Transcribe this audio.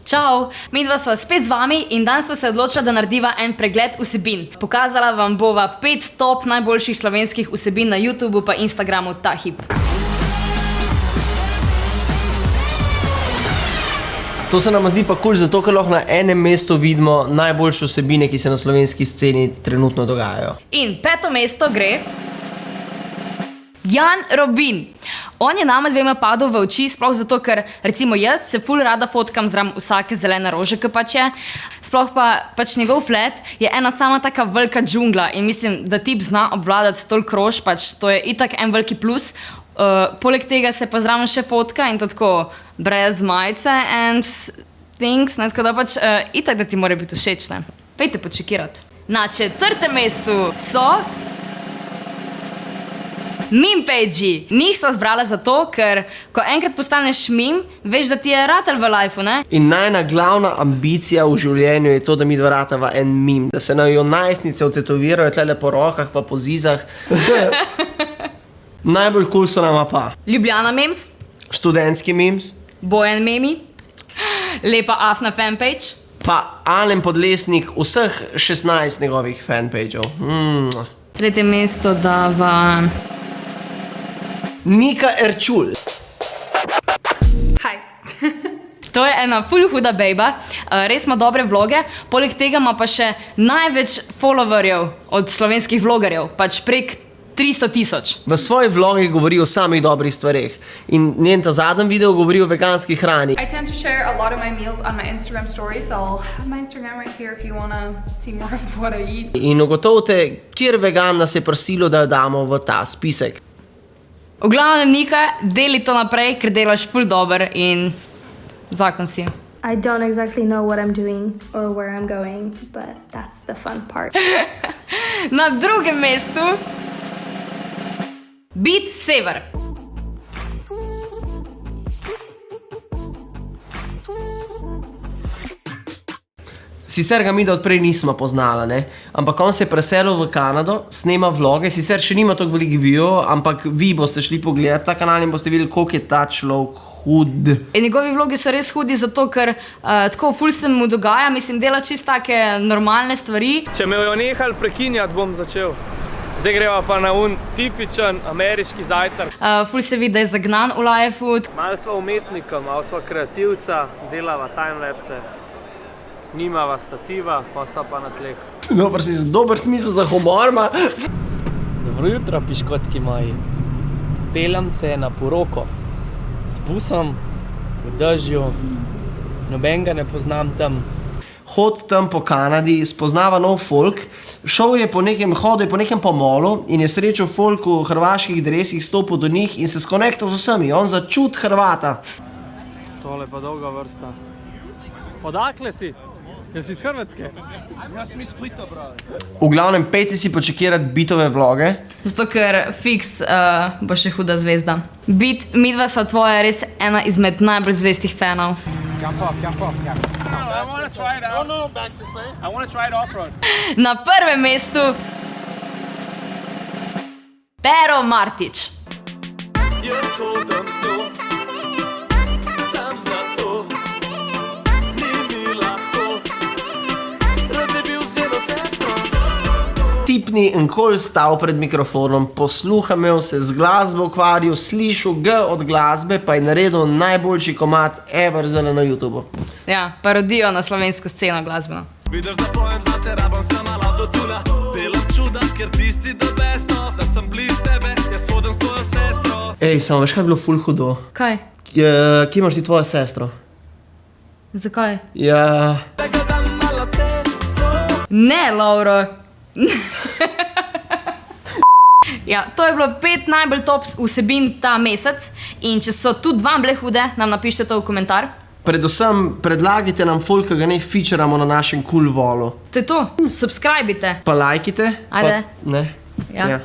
Čau, midva sva spet z vami in danes sva se odločila, da narediva en pregled vsebin. Pokazala vam bova 5 top najboljših slovenskih vsebin na YouTubeu pa Instagramu ta hip. To se nam zdi pa cool, zato ker lahko na enem mestu vidimo najboljše vsebine, ki se na slovenski sceni trenutno dogajajo. In 5. mesto gre Jan Robin. On je nama dvema padel v oči, sploh zato, ker recimo jaz se ful rada fotkam zraven vsake zelene rože, ki pač je. Sploh pač njegov flat je ena sama taka velika džungla in mislim, da tip zna obvladati toliko rož, pač to je itak en veliki plus. Poleg tega se pa zraven še fotka in to tako brez majice and things, ne, tako da pač itak, da ti mora biti všeč, ne. Pejte počekirati. Na 4. mestu so meme page-i. Njih sva zbrala zato, ker ko enkrat postaneš meme, veš, da ti je ratel v lifeu, ne? In najna glavna ambicija v življenju je to, da mi dva ratava en meme, da se najo najstnice vtetovirajo tlele po rokah pa po zizah. Najbolj cool so nama pa Ljubljana memes, študentski memes, Bojan memi, Lepa Afna fanpage, pa Alen Podlesnik vseh 16 njegovih fanpageov. 3. mesto dava Nika Erčul. Hi. To je ena ful huda bejba, res ima dobre vloge, poleg tega ima pa še največ followerjev od slovenskih vlogerjev, pač prek 300 000. V svoji vlogi govori o samih dobrih stvareh in njen ta zadnji video govori o veganski hrani. I tend to share a lot of my meals on my Instagram stories, so I'll have my Instagram right here if you want to see more of what I eat. In ugotovite, kjer vegan nas je prosilo, da jo damo v ta spisek. V glavnem, Nika, deli to naprej, ker delaš ful dober in zakon si. I don't exactly know what I'm doing or where I'm going, but that's the fun part. Na 2. mestu Beat Sever. Sicer ga mi da odprej nismo poznala, ne? Ampak on se je preselil v Kanado, snema vloge, sicer še nima toliko veliko viewov, ampak vi boste šli pogledati ta kanal in boste videli, koliko je ta človek hud. In njegovi vlogi so res hudi zato, ker tako ful se mu dogaja, mislim, dela čisto take normalne stvari. Če me jo nehal prekinjati, bom začel. Zdaj greva pa na tipičen ameriški zajtrk. Ful se vidi, da je zagnan v lifeu. Malo sva umetnika, malo sva kreativca, delava timelapse. Nimava stativa, pa so pa na tleh. Dober smisel za humor ima. Dobro jutro, piškotki moji. Pelem se na poroko. Z busom, v dežju, nobenega ne poznam tam. Hod tam po Kanadi, spoznava nov folk, hodil je po nekem pomolu in je srečal folk v hrvaških dresih, stopil do njih in se skonektal z vsemi. On začut Hrvata. Tole pa dolga vrsta. Odakle si? Jaz si iz Hrvatske? Jaz sem iz Splita, brale. V glavnem, pejte si počekirati Bitove vloge. Zato, ker Fix bo še huda zvezda. Bit, midva so tvoja res ena izmed najbolj zvestih fanov. Jump off. I want to try it out. No, back this way. I want to try it off-road. Na 1. mestu Pero Martić. Jaz hodam s to, sam zato, ni mi lahko, rad bi bil z njeno sestro. Tip ni nikoli stal pred mikrofonom, posluha imel se z glasbo ukvarjal, slišal G od glasbe, pa je naredil najboljši komad ever zelo na YouTubu. Ja, parodijo na slovensko sceno glasbeno. Vidiš, da pojem za te, rabam sama ladotula. Delam čuda, ker ti si the best of, da sem bliz tebe, jaz hodam s tvojo sestro. Ej, samo veš, kaj je bilo ful hudo? Kaj? Kje imaš ti tvojo sestro? Zakaj? Ja... Tega dam malo te sto. Ne, Lauro. Ja, to je bilo 5 najbolj top vsebin ta mesec in če so tudi vam bile hude, nam napišite to v komentar. Predvsem predlagajte nam folk, ki ga ne featuramo na našem cool wallu. To je to. Subscribite. Pa lajkite. Ajde. Ne? Ja. Ja.